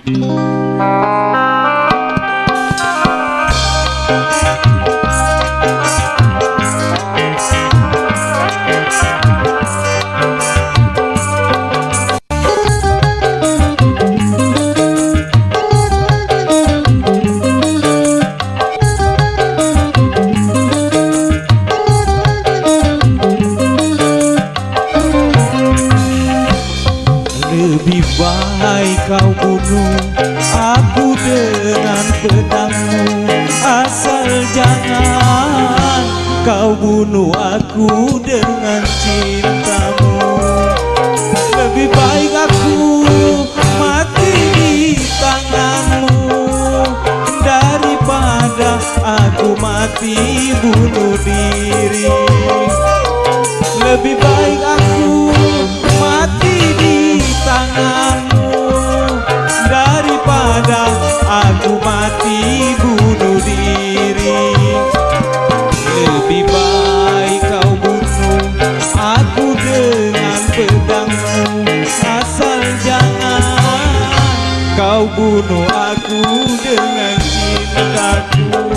Lebih baik kau bunuh aku dengan pedangmu, asal jangan kau bunuh aku dengan cintamu. Lebih baik aku mati di tanganmu daripada aku mati bunuh diri. Lebih baik aku mati di tanganmu daripada aku mati bunuh diri. Lebih baik kau bunuh aku dengan pedangmu, asal jangan kau bunuh aku dengan cintaku.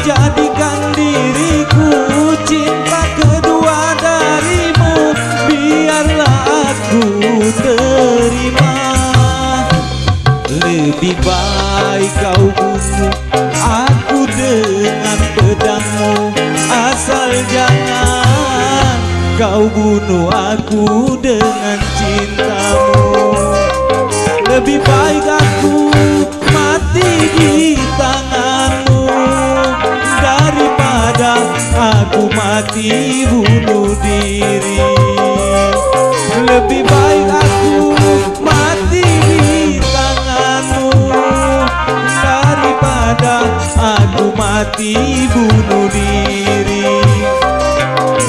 Jadikan diriku cinta kedua darimu, biarlah aku terima. Lebih baik kau bunuh aku dengan pedangmu, asal jangan kau bunuh aku dengan cintamu. Lebih baik aku mati di tanganmu daripada aku mati bunuh diri. Lebih baik aku mati di tanganmu daripada aku mati bunuh diri.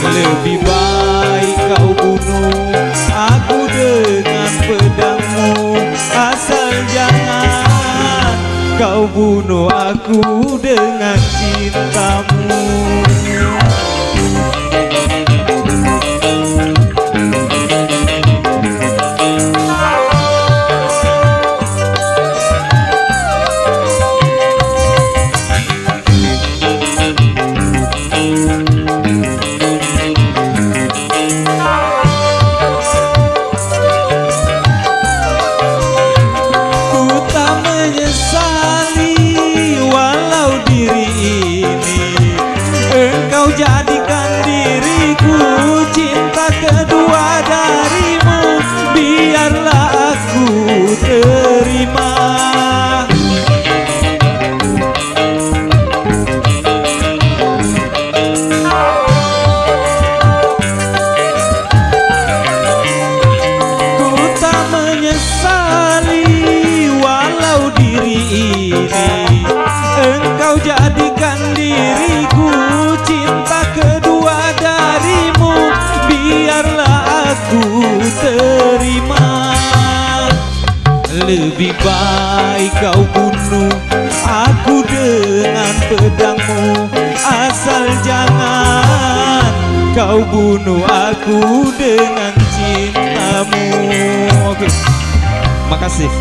Lebih baik kau bunuh aku dengan pedangmu, asal jangan kau bunuh aku dengan cintamu. Jadikan diriku cinta kedua darimu, biarlah aku terima. Ku tak menyesali walau diri ini engkau jadikan diriku cinta kedua darimu, biarlah aku terima. Lebih baik kau bunuh aku dengan pedangmu, asal jangan kau bunuh aku dengan cintamu. Oke, makasih.